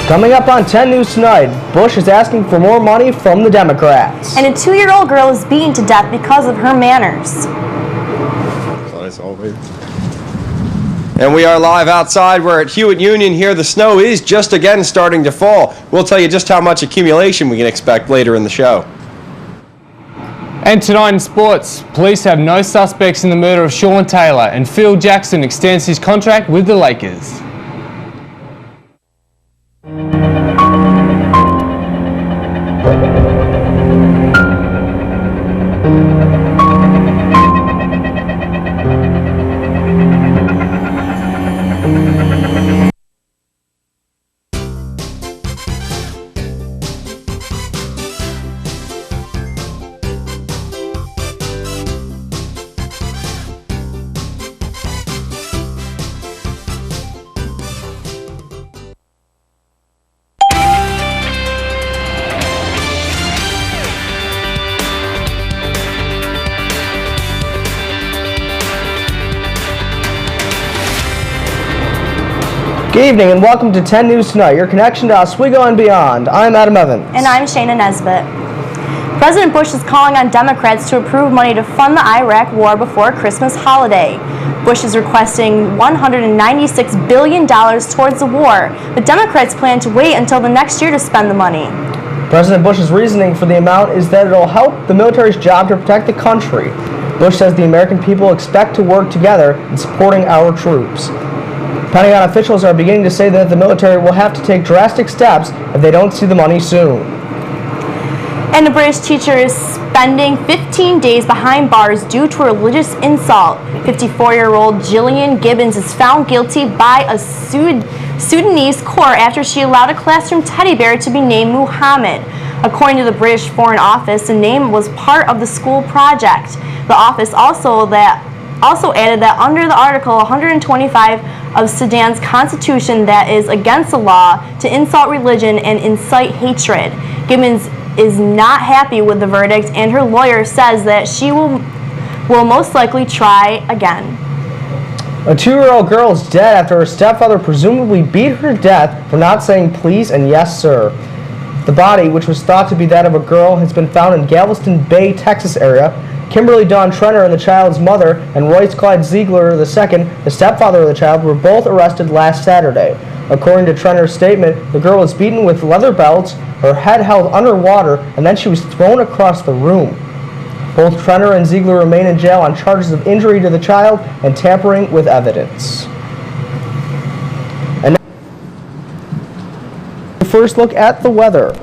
Coming up on 10 News tonight, Bush is asking for more money from the Democrats. And a 2-year-old girl is beaten to death because of her manners. As always. And we are live outside. We're at Hewitt Union here. The snow is just again starting to fall. We'll tell you just how much accumulation we can expect later in the show. And tonight in sports, police have no suspects in the murder of Sean Taylor, and Phil Jackson extends his contract with the Lakers. Good evening and welcome to 10 News Tonight, your connection to Oswego and beyond. I'm Adam Evans. And I'm Shayna Nesbitt. President Bush is calling on Democrats to approve money to fund the Iraq war before Christmas holiday. Bush is requesting $196 billion towards the war, but Democrats plan to wait until the next year to spend the money. President Bush's reasoning for the amount is that it will help the military's job to protect the country. Bush says the American people expect to work together in supporting our troops. Pentagon officials are beginning to say that the military will have to take drastic steps if they don't see the money soon. And a British teacher is spending 15 days behind bars due to a religious insult. 54-year-old Gillian Gibbons is found guilty by a Sudanese court after she allowed a classroom teddy bear to be named Muhammad. According to the British Foreign Office, the name was part of the school project. The office also added that under the Article 125 of Sudan's constitution that is against the law to insult religion and incite hatred. Gibbons is not happy with the verdict, and her lawyer says that she will most likely try again. A 2-year-old girl is dead after her stepfather presumably beat her to death for not saying please and yes sir. The body, which was thought to be that of a girl, has been found in Galveston Bay, Texas area. Kimberly Dawn Trenner and the child's mother, and Royce Clyde Ziegler II, the stepfather of the child, were both arrested last Saturday. According to Trenner's statement, the girl was beaten with leather belts, her head held underwater, and then she was thrown across the room. Both Trenner and Ziegler remain in jail on charges of injury to the child and tampering with evidence. And now, first look at the weather.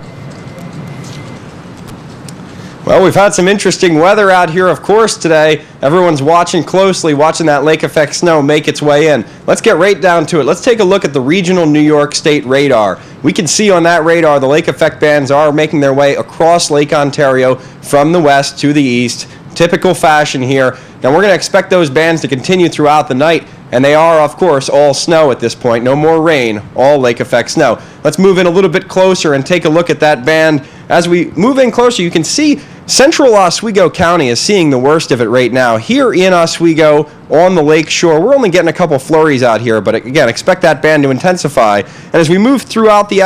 Well, we've had some interesting weather out here, of course, today. Everyone's watching closely, watching that lake effect snow make its way in. Let's get right down to it. Let's take a look at the regional New York State radar. We can see on that radar the lake effect bands are making their way across Lake Ontario from the west to the east. Typical fashion here. Now, we're going to expect those bands to continue throughout the night, and they are, of course, all snow at this point. No more rain, all lake effect snow. Let's move in a little bit closer and take a look at that band. As we move in closer, you can see Central Oswego County is seeing the worst of it right now. Here in Oswego, on the lake shore, we're only getting a couple flurries out here, but again, expect that band to intensify. And as we move throughout the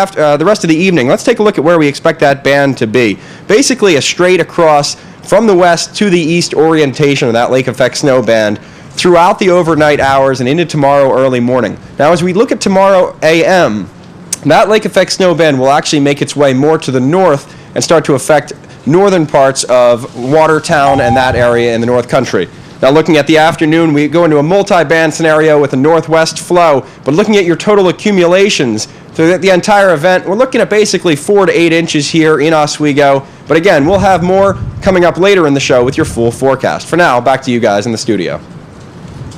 rest of the evening, let's take a look at where we expect that band to be. Basically, a straight across from the west to the east orientation of that lake effect snow band throughout the overnight hours and into tomorrow early morning. Now, as we look at tomorrow a.m., that lake effect snow band will actually make its way more to the north and start to affect northern parts of Watertown and that area in the North Country. Now, looking at the afternoon, we go into a multi-band scenario with a northwest flow, but looking at your total accumulations through the entire event, we're looking at basically 4 to 8 inches here in Oswego. But again, we'll have more coming up later in the show with your full forecast. For now, back to you guys in the studio.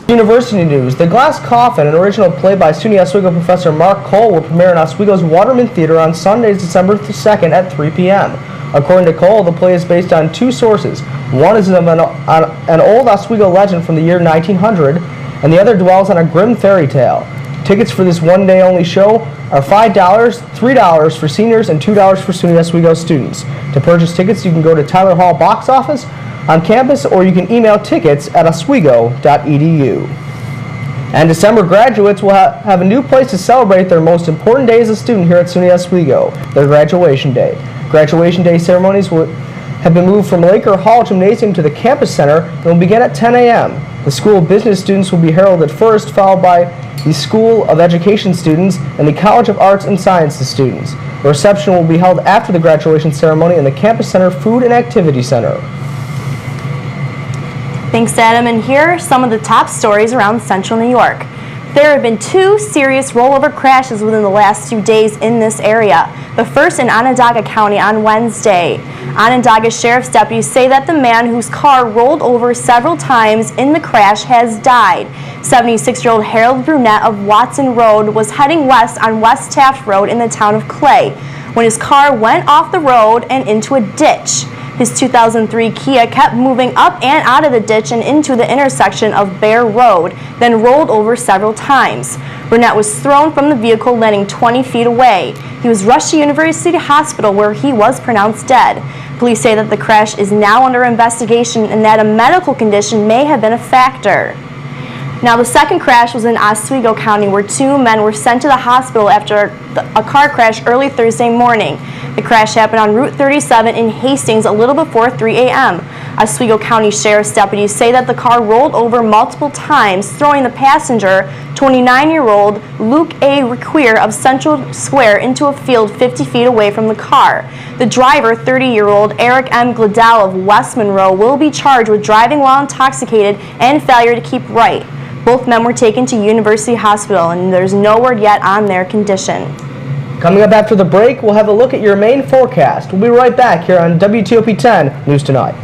University news. The Glass Coffin, an original play by SUNY Oswego professor Mark Cole, will premiere in Oswego's Waterman Theater on Sunday, December 2nd at 3 p.m. According to Cole, the play is based on two sources. One is of an old Oswego legend from the year 1900, and the other dwells on a grim fairy tale. Tickets for this one-day-only show are $5, $3 for seniors, and $2 for SUNY Oswego students. To purchase tickets, you can go to Tyler Hall box office on campus, or you can email tickets at oswego.edu. And December graduates will have a new place to celebrate their most important day as a student here at SUNY Oswego, their graduation day. Graduation day ceremonies have been moved from Laker Hall Gymnasium to the Campus Center and will begin at 10 a.m. The School of Business students will be heralded first, followed by the School of Education students and the College of Arts and Sciences students. The reception will be held after the graduation ceremony in the Campus Center Food and Activity Center. Thanks, Adam. And here are some of the top stories around Central New York. There have been 2 serious rollover crashes within the last 2 days in this area. The first in Onondaga County on Wednesday. Onondaga Sheriff's deputies say that the man whose car rolled over several times in the crash has died. 76-year-old Harold Brunette of Watson Road was heading west on West Taft Road in the town of Clay when his car went off the road and into a ditch. His 2003 Kia kept moving up and out of the ditch and into the intersection of Bear Road, then rolled over several times. Burnett was thrown from the vehicle, landing 20 feet away. He was rushed to University Hospital where he was pronounced dead. Police say that the crash is now under investigation and that a medical condition may have been a factor. Now, the second crash was in Oswego County where 2 men were sent to the hospital after a car crash early Thursday morning. The crash happened on Route 37 in Hastings a little before 3 a.m. Oswego County Sheriff's deputies say that the car rolled over multiple times, throwing the passenger, 29-year-old Luke A. Requier of Central Square, into a field 50 feet away from the car. The driver, 30-year-old Eric M. Gladell of West Monroe, will be charged with driving while intoxicated and failure to keep right. Both men were taken to University Hospital, and there's no word yet on their condition. Coming up after the break, we'll have a look at your main forecast. We'll be right back here on WTOP 10 News Tonight.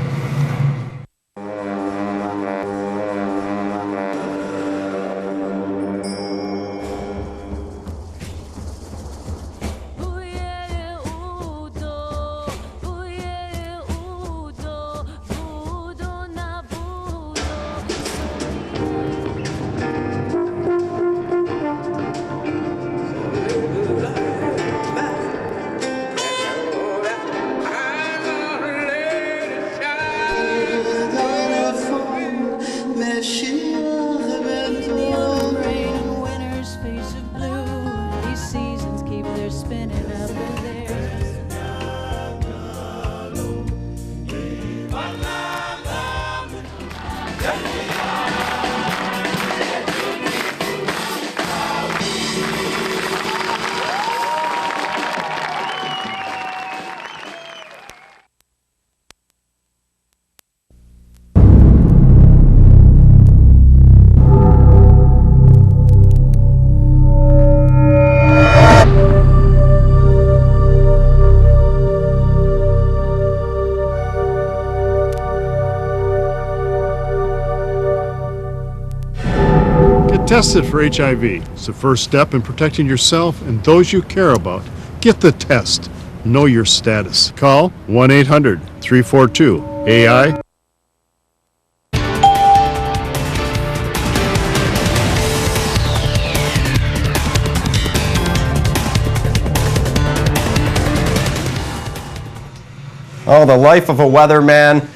Tested for HIV. It's the first step in protecting yourself and those you care about. Get the test. Know your status. Call 1-800-342-AI. Oh, the life of a weatherman.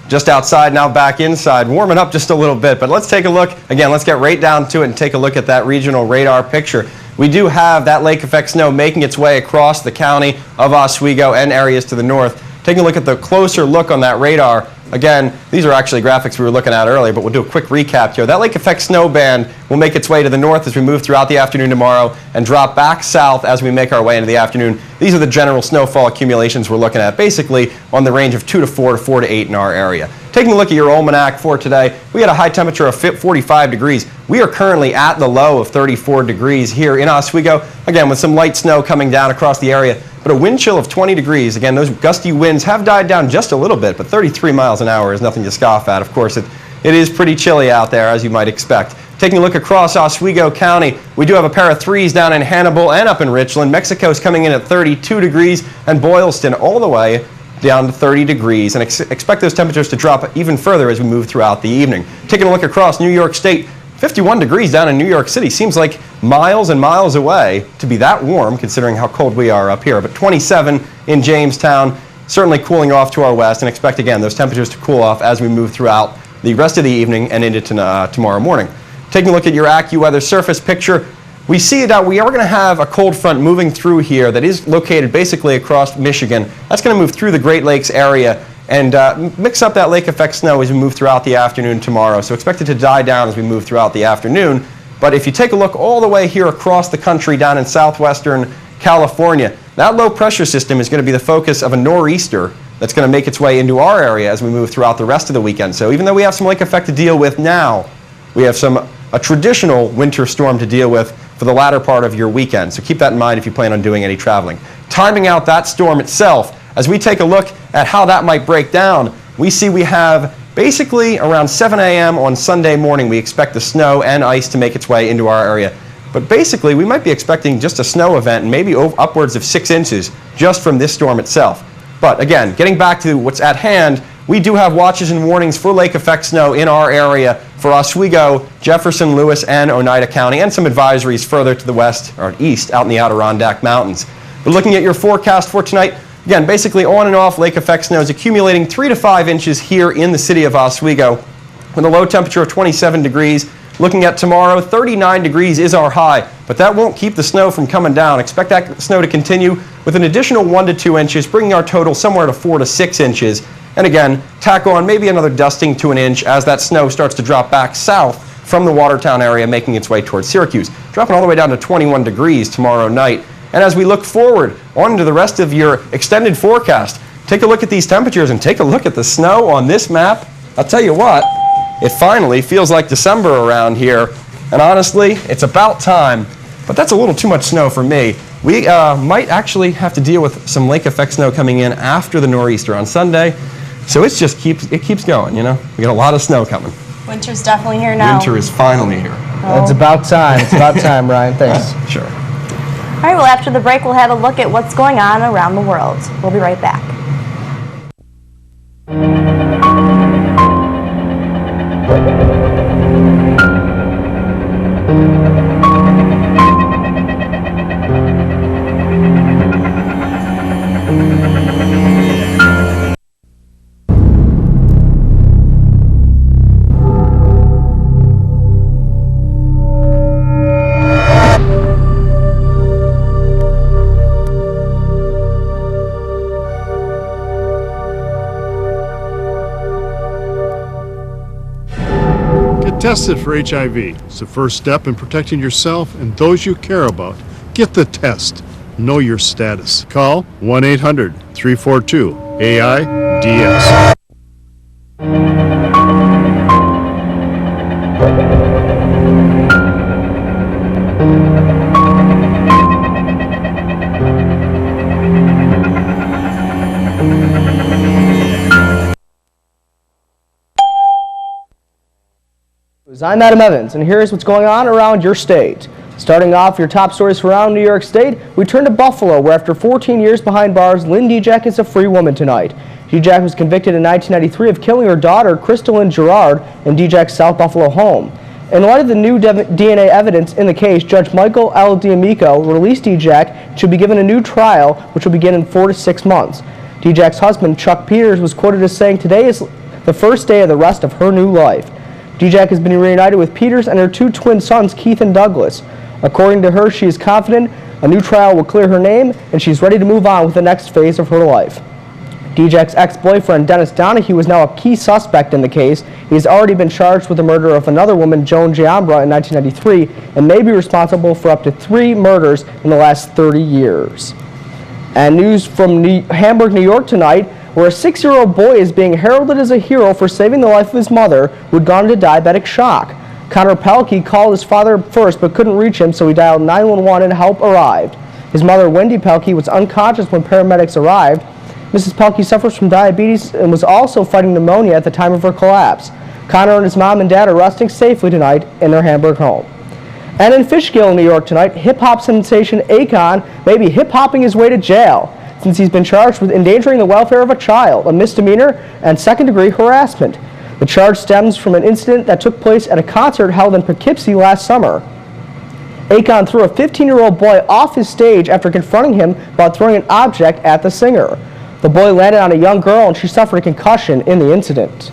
Just outside, now back inside, warming up just a little bit. But let's take a look. Again, let's get right down to it and take a look at that regional radar picture. We do have that lake effect snow making its way across the county of Oswego and areas to the north. Taking a look at the closer look on that radar. Again, these are actually graphics we were looking at earlier, but we'll do a quick recap here. That lake effect snow band will make its way to the north as we move throughout the afternoon tomorrow and drop back south as we make our way into the afternoon. These are the general snowfall accumulations we're looking at, basically on the range of 2 to 4 to 4 to 8 in our area. Taking a look at your almanac for today, we had a high temperature of 45 degrees. We are currently at the low of 34 degrees here in Oswego, again with some light snow coming down across the area, but a wind chill of 20 degrees. Again, those gusty winds have died down just a little bit, but 33 miles an hour is nothing to scoff at. Of course, it is pretty chilly out there, as you might expect. Taking a look across Oswego County, we do have a pair of 3s down in Hannibal and up in Richland. Mexico's coming in at 32 degrees, and Boylston all the way down to 30 degrees, and expect those temperatures to drop even further as we move throughout the evening. Taking a look across New York State, 51 degrees down in New York City. Seems like miles and miles away to be that warm considering how cold we are up here. But 27 in Jamestown, certainly cooling off to our west, and expect again those temperatures to cool off as we move throughout the rest of the evening and into tomorrow morning. taking a look at your AccuWeather surface picture, we see that we are going to have a cold front moving through here that is located basically across Michigan. That's going to move through the Great Lakes area and mix up that lake effect snow as we move throughout the afternoon tomorrow. So expect it to die down as we move throughout the afternoon. But if you take a look all the way here across the country down in southwestern California, that low pressure system is going to be the focus of a nor'easter that's going to make its way into our area as we move throughout the rest of the weekend. So even though we have some lake effect to deal with now, we have a traditional winter storm to deal with for the latter part of your weekend. So keep that in mind if you plan on doing any traveling. Timing out that storm itself, as we take a look at how that might break down, we see we have basically around 7 a.m. on Sunday morning, we expect the snow and ice to make its way into our area. But basically, we might be expecting just a snow event and maybe upwards of 6 inches just from this storm itself. But again, getting back to what's at hand, we do have watches and warnings for lake effect snow in our area for Oswego, Jefferson, Lewis, and Oneida County, and some advisories further to the west or east out in the Adirondack Mountains. But looking at your forecast for tonight, again, basically on and off lake effect snow is accumulating 3 to 5 inches here in the city of Oswego with a low temperature of 27 degrees. Looking at tomorrow, 39 degrees is our high, but that won't keep the snow from coming down. Expect that snow to continue with an additional 1 to 2 inches, bringing our total somewhere to 4 to 6 inches. And again, tack on maybe another dusting to an inch as that snow starts to drop back south from the Watertown area, making its way towards Syracuse, dropping all the way down to 21 degrees tomorrow night. And as we look forward on to the rest of your extended forecast, take a look at these temperatures and take a look at the snow on this map. I'll tell you what, it finally feels like December around here. And honestly, it's about time, but that's a little too much snow for me. We might actually have to deal with some lake effect snow coming in after the nor'easter on Sunday. So it keeps going, you know. We got a lot of snow coming. Winter's definitely here now. Winter is finally here. It's about time. It's about time, Ryan. Thanks. Sure. All right, well, after the break, we'll have a look at what's going on around the world. We'll be right back. Tested for HIV. It's the first step in protecting yourself and those you care about. Get the test. Know your status. Call 1-800-342-AIDS. I'm Adam Evans, and here's what's going on around your state. Starting off your top stories from around New York State, we turn to Buffalo, where after 14 years behind bars, Lynn Dijak is a free woman tonight. Dijak was convicted in 1993 of killing her daughter, Crystalline Gerard, in Dijak's South Buffalo home. In light of the new DNA evidence in the case, Judge Michael L. D'Amico released Dijak to be given a new trial, which will begin in 4 to 6 months. Dijak's husband, Chuck Peters, was quoted as saying, "Today is the first day of the rest of her new life." Dijak has been reunited with Peters and her 2 twin sons, Keith and Douglas. According to her, she is confident a new trial will clear her name, and she's ready to move on with the next phase of her life. Dijak's ex-boyfriend, Dennis Donahue, is now a key suspect in the case. He has already been charged with the murder of another woman, Joan Giambra, in 1993, and may be responsible for up to 3 murders in the last 30 years. And news from Hamburg, New York tonight, where a 6-year-old boy is being heralded as a hero for saving the life of his mother, who had gone into diabetic shock. Connor Pelkey called his father first but couldn't reach him, so he dialed 911 and help arrived. His mother, Wendy Pelkey, was unconscious when paramedics arrived. Mrs. Pelkey suffers from diabetes and was also fighting pneumonia at the time of her collapse. Connor and his mom and dad are resting safely tonight in their Hamburg home. And in Fishkill, New York tonight, hip-hop sensation Akon may be hip-hopping his way to jail, since he's been charged with endangering the welfare of a child, a misdemeanor, and second-degree harassment. The charge stems from an incident that took place at a concert held in Poughkeepsie last summer. Akon threw a 15-year-old boy off his stage after confronting him about throwing an object at the singer. The boy landed on a young girl and she suffered a concussion in the incident.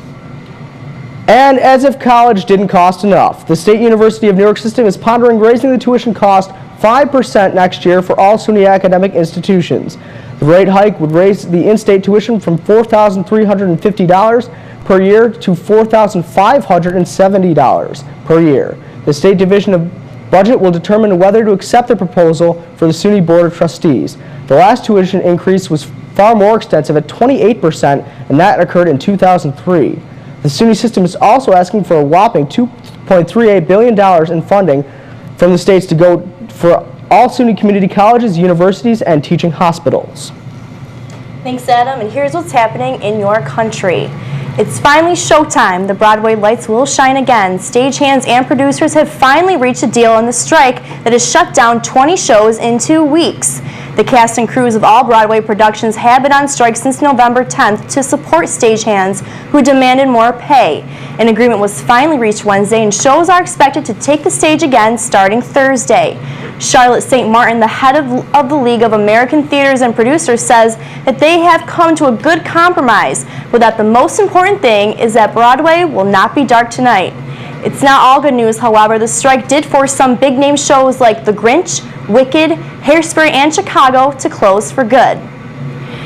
And as if college didn't cost enough, the State University of New York system is pondering raising the tuition cost 5% next year for all SUNY academic institutions. The rate hike would raise the in-state tuition from $4,350 per year to $4,570 per year. The State Division of Budget will determine whether to accept the proposal for the SUNY Board of Trustees. The last tuition increase was far more extensive at 28%, and that occurred in 2003. The SUNY system is also asking for a whopping $2.38 billion in funding from the states to go for all SUNY community colleges, universities, and teaching hospitals. Thanks, Adam. And here's what's happening in your country. It's finally showtime. The Broadway lights will shine again. Stagehands and producers have finally reached a deal on the strike that has shut down 20 shows in 2 weeks. The cast and crews of all Broadway productions have been on strike since November 10th to support stagehands who demanded more pay. An agreement was finally reached Wednesday, and shows are expected to take the stage again starting Thursday. Charlotte St. Martin, the head of the League of American Theaters and Producers, says that they have come to a good compromise, but that the most important thing is that Broadway will not be dark tonight. It's not all good news, however. The strike did force some big-name shows like The Grinch, Wicked, Hairspray, and Chicago to close for good.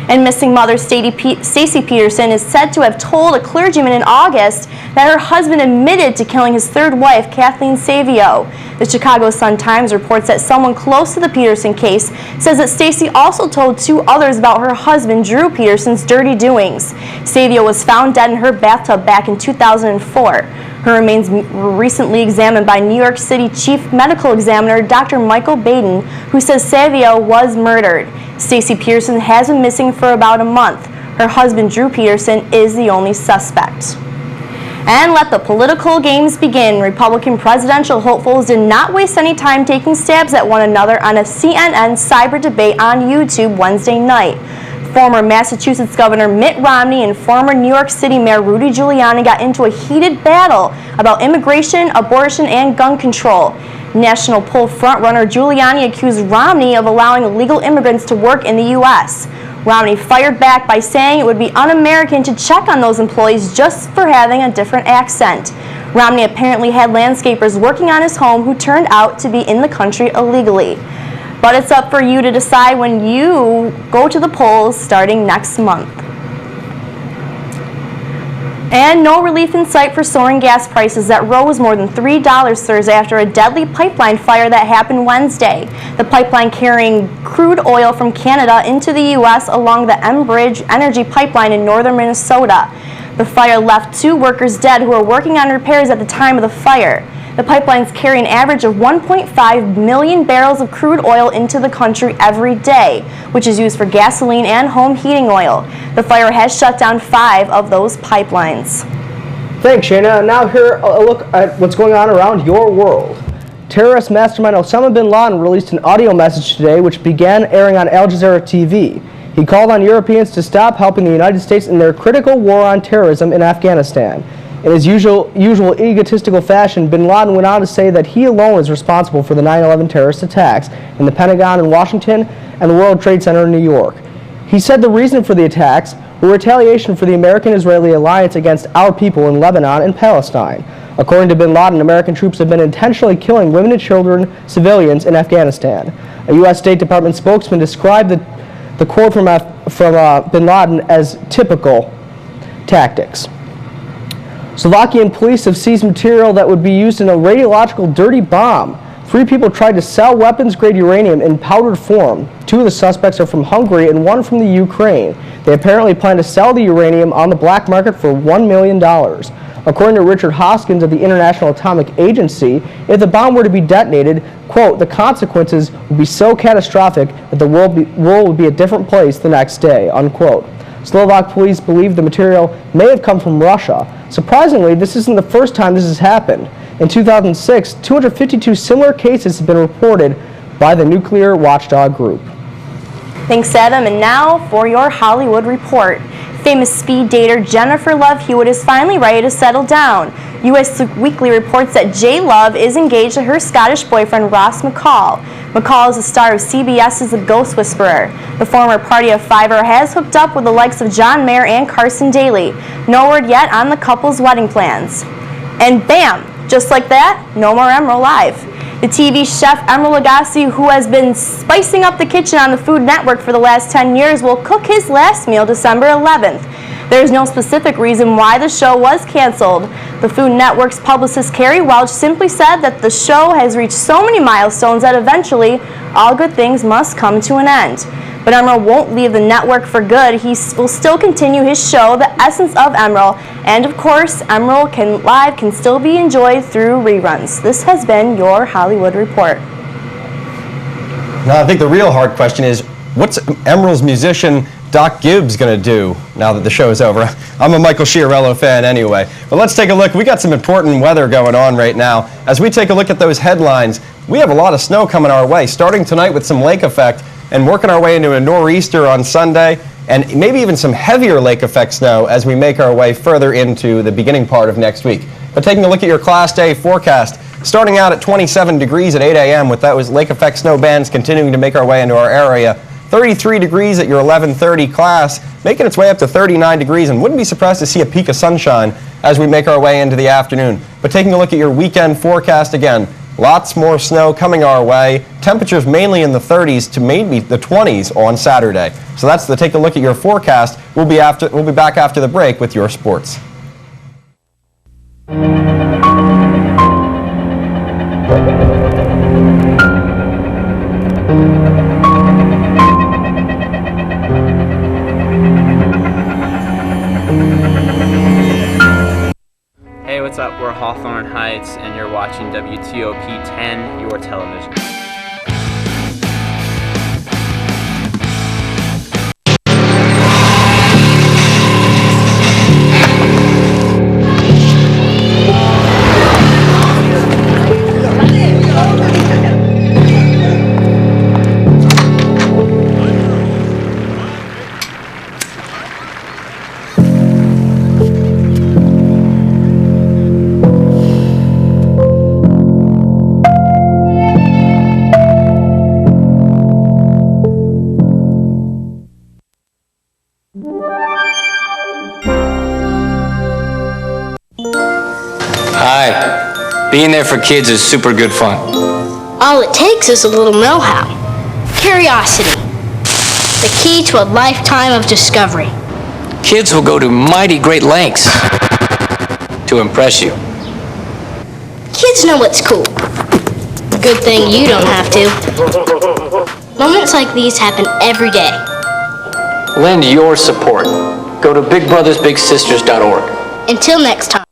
And missing mother Stacey Peterson is said to have told a clergyman in August that her husband admitted to killing his third wife, Kathleen Savio. The Chicago Sun-Times reports that someone close to the Peterson case says that Stacey also told 2 others about her husband, Drew Peterson's dirty doings. Savio was found dead in her bathtub back in 2004. Her remains were recently examined by New York City Chief Medical Examiner Dr. Michael Baden, who says Savio was murdered. Stacey Peterson has been missing for about a month. Her husband, Drew Peterson, is the only suspect. And let the political games begin. Republican presidential hopefuls did not waste any time taking stabs at one another on a CNN cyber debate on YouTube Wednesday night. Former Massachusetts Governor Mitt Romney and former New York City Mayor Rudy Giuliani got into a heated battle about immigration, abortion, and gun control. National poll frontrunner Giuliani accused Romney of allowing illegal immigrants to work in the U.S. Romney fired back by saying it would be un-American to check on those employees just for having a different accent. Romney apparently had landscapers working on his home who turned out to be in the country illegally. But it's up for you to decide when you go to the polls starting next month. And no relief in sight for soaring gas prices that rose more than $3 Thursday after a deadly pipeline fire that happened Wednesday. The pipeline carrying crude oil from Canada into the U.S. along the Enbridge energy pipeline in northern Minnesota. The fire left 2 workers dead who were working on repairs at the time of the fire. The pipelines carry an average of 1.5 million barrels of crude oil into the country every day, which is used for gasoline and home heating oil. The fire has shut down 5 of those pipelines. Thanks, Shayna. Now here a look at what's going on around your world. Terrorist mastermind Osama bin Laden released an audio message today which began airing on Al Jazeera TV. He called on Europeans to stop helping the United States in their critical war on terrorism in Afghanistan. In his usual egotistical fashion, bin Laden went on to say that he alone is responsible for the 9/11 terrorist attacks in the Pentagon in Washington and the World Trade Center in New York. He said the reason for the attacks were retaliation for the American-Israeli alliance against our people in Lebanon and Palestine. According to bin Laden, American troops have been intentionally killing women and children, civilians, in Afghanistan. A U.S. State Department spokesman described the quote from bin Laden as typical tactics. Slovakian police have seized material that would be used in a radiological dirty bomb. 3 people tried to sell weapons-grade uranium in powdered form. 2 of the suspects are from Hungary and 1 from the Ukraine. They apparently plan to sell the uranium on the black market for $1 million. According to Richard Hoskins of the International Atomic Agency, if the bomb were to be detonated, quote, the consequences would be so catastrophic that the world would be a different place the next day, unquote. Slovak police believe the material may have come from Russia. Surprisingly, this isn't the first time this has happened. In 2006, 252 similar cases have been reported by the nuclear watchdog group. Thanks, Adam. And now for your Hollywood report. Famous speed dater Jennifer Love Hewitt is finally ready to settle down. U.S. Weekly reports that J. Love is engaged to her Scottish boyfriend Ross McCall. McCall is the star of CBS's The Ghost Whisperer. The former Party of Fiver has hooked up with the likes of John Mayer and Carson Daly. No word yet on the couple's wedding plans. And bam, just like that, no more Emerald live. The TV chef Emerald Lagasse, who has been spicing up the kitchen on the Food Network for the last 10 years, will cook his last meal December 11th. There is no specific reason why the show was canceled. The Food Network's publicist Carrie Welch simply said that the show has reached so many milestones that eventually all good things must come to an end. But Emerald won't leave the network for good. He will still continue his show, The Essence of Emerald, and of course, Emerald can still be enjoyed through reruns. This has been your Hollywood Report. Now, I think the real hard question is, what's Emerald's musician Doc Gibbs going to do now that the show is over? I'm a Michael Sciarello fan anyway. But let's take a look. We got some important weather going on right now. As we take a look at those headlines, we have a lot of snow coming our way, starting tonight with some lake effect and working our way into a nor'easter on Sunday, and maybe even some heavier lake effect snow as we make our way further into the beginning part of next week. But taking a look at your Class Day forecast, starting out at 27 degrees at 8 a.m. with those lake effect snow bands continuing to make our way into our area. 33 degrees at your 11:30 class, making its way up to 39 degrees, and wouldn't be surprised to see a peak of sunshine as we make our way into the afternoon. But taking a look at your weekend forecast again, lots more snow coming our way. Temperatures mainly in the 30s to maybe the 20s on Saturday. So that's the take a look at your forecast. We'll be back after the break with your sports. Hey, what's up? We're Hawthorne Heights, and you're watching WTOP 10, your television. Hi. Being there for kids is super good fun. All it takes is a little know-how. Curiosity. The key to a lifetime of discovery. Kids will go to mighty great lengths to impress you. Kids know what's cool. Good thing you don't have to. Moments like these happen every day. Lend your support. Go to bigbrothersbigsisters.org. Until next time.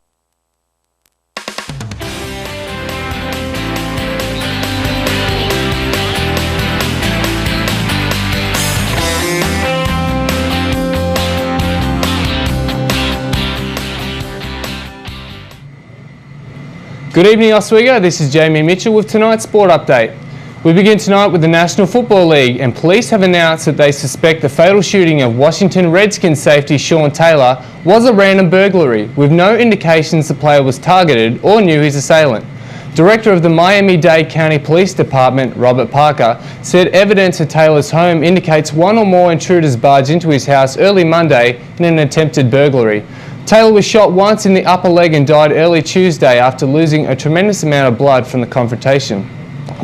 Good evening, Oswego. This is Jamie Mitchell with tonight's sport update. We begin tonight with the National Football League, and police have announced that they suspect the fatal shooting of Washington Redskins safety Sean Taylor was a random burglary, with no indications the player was targeted or knew his assailant. Director of the Miami-Dade County Police Department, Robert Parker, said evidence at Taylor's home indicates one or more intruders barged into his house early Monday in an attempted burglary. Taylor was shot once in the upper leg and died early Tuesday after losing a tremendous amount of blood from the confrontation.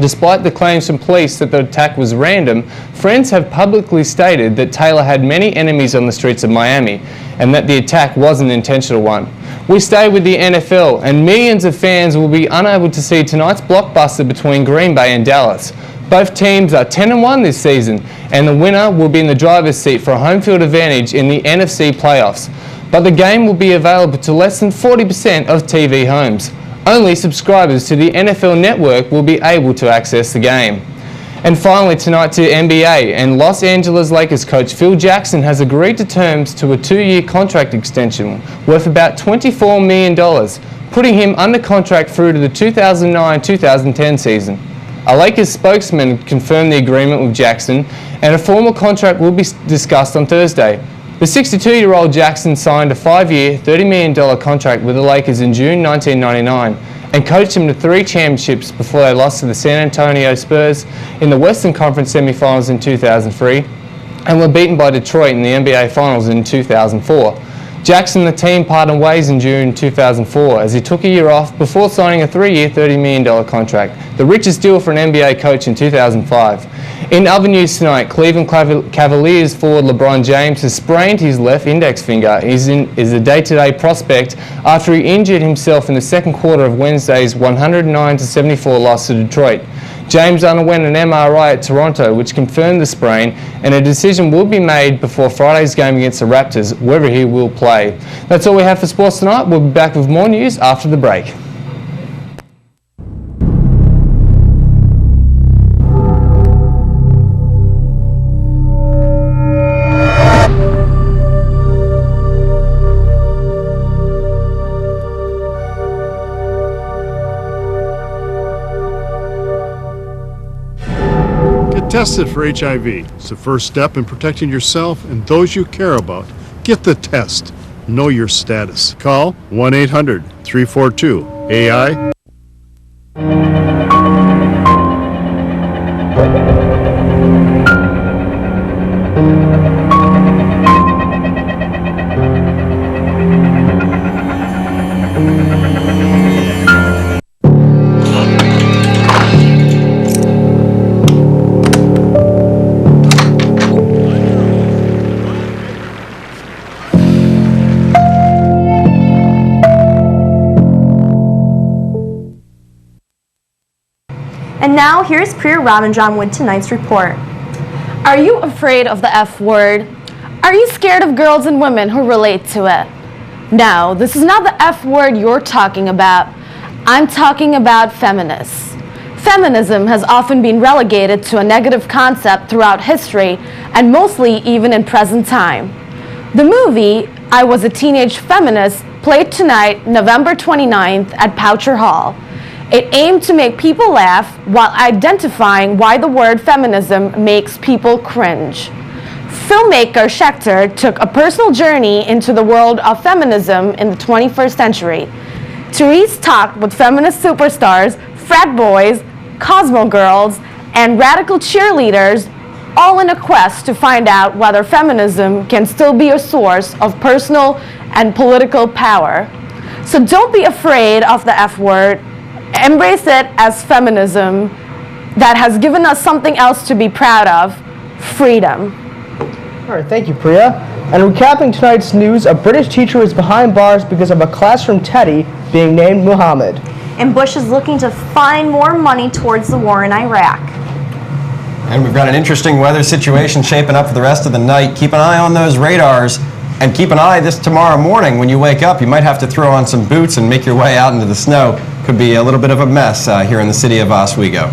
Despite the claims from police that the attack was random, friends have publicly stated that Taylor had many enemies on the streets of Miami and that the attack was an intentional one. We stay with the NFL, and millions of fans will be unable to see tonight's blockbuster between Green Bay and Dallas. Both teams are 10-1 this season, and the winner will be in the driver's seat for a home field advantage in the NFC playoffs. But the game will be available to less than 40% of TV homes. Only subscribers to the NFL Network will be able to access the game. And finally tonight to NBA, and Los Angeles Lakers coach Phil Jackson has agreed to terms to a 2-year contract extension worth about $24 million, putting him under contract through to the 2009-2010 season. A Lakers spokesman confirmed the agreement with Jackson, and a formal contract will be discussed on Thursday. The 62-year-old Jackson signed a 5-year, $30 million contract with the Lakers in June 1999 and coached them to 3 championships before they lost to the San Antonio Spurs in the Western Conference semifinals in 2003 and were beaten by Detroit in the NBA Finals in 2004. Jackson and the team parted ways in June 2004 as he took a year off before signing a 3-year, $30 million contract, the richest deal for an NBA coach in 2005. In other news tonight, Cleveland Cavaliers forward LeBron James has sprained his left index finger. He's a day-to-day prospect after he injured himself in the second quarter of Wednesday's 109-74 loss to Detroit. James underwent an MRI at Toronto, which confirmed the sprain, and a decision will be made before Friday's game against the Raptors, whether he will play. That's all we have for sports tonight. We'll be back with more news after the break. Tested for HIV. It's the first step in protecting yourself and those you care about. Get the test. Know your status. Call 1-800-342-AI. And now, here's Priya Ramanjan with tonight's report. Are you afraid of the F word? Are you scared of girls and women who relate to it? No, this is not the F word you're talking about. I'm talking about feminists. Feminism has often been relegated to a negative concept throughout history, and mostly even in present time. The movie, I Was a Teenage Feminist, played tonight, November 29th at Poucher Hall. It aimed to make people laugh while identifying why the word feminism makes people cringe. Filmmaker Schechter took a personal journey into the world of feminism in the 21st century. Therese talked with feminist superstars, frat boys, Cosmo girls, and radical cheerleaders, all in a quest to find out whether feminism can still be a source of personal and political power. So don't be afraid of the F word. Embrace it as feminism that has given us something else to be proud of, freedom. All right, thank you, Priya. And recapping tonight's news, a British teacher is behind bars because of a classroom teddy being named Muhammad. And Bush is looking to find more money towards the war in Iraq. And we've got an interesting weather situation shaping up for the rest of the night. Keep an eye on those radars. And keep an eye this tomorrow morning when you wake up. You might have to throw on some boots and make your way out into the snow. Could be a little bit of a mess here in the city of Oswego.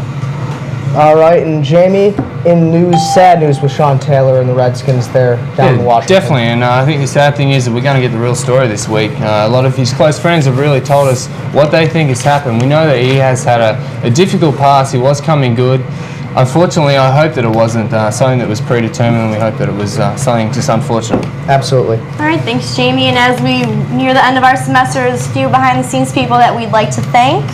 All right, and Jamie, in news, sad news with Sean Taylor and the Redskins there down in Washington. Definitely, and I think the sad thing is that we're going to get the real story this week. A lot of his close friends have really told us what they think has happened. We know that he has had a difficult past. He was coming good. Unfortunately, I hope that it wasn't something that was predetermined, and we hope that it was something just unfortunate. Absolutely. All right, thanks, Jamie. And as we near the end of our semester, there's a few behind-the-scenes people that we'd like to thank.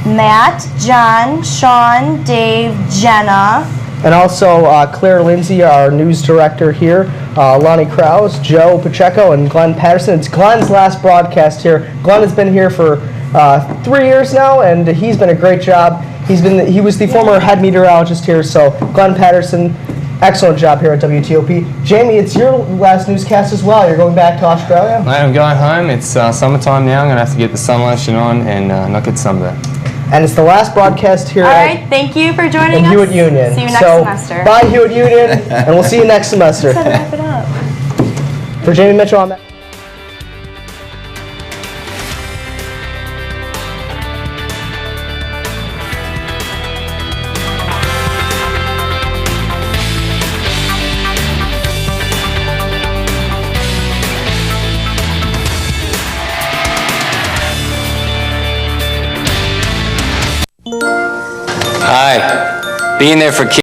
Matt, John, Sean, Dave, Jenna. And also Claire Lindsay, our news director here, Lonnie Krause, Joe Pacheco, and Glenn Patterson. It's Glenn's last broadcast here. Glenn has been here for 3 years now, and he's been a great job. He was the former head meteorologist here, so Glenn Patterson, excellent job here at WTOP. Jamie, it's your last newscast as well. You're going back to Australia? I'm going home. It's summertime now. I'm going to have to get the sun lotion on and not get sunburned. And it's the last broadcast here All right, thank you for joining us. Hewitt Union. See you next semester. Bye, Hewitt Union, and we'll see you next semester. Let's wrap it up. For Jamie Mitchell, I'm Matt. Hi. Being there for kids.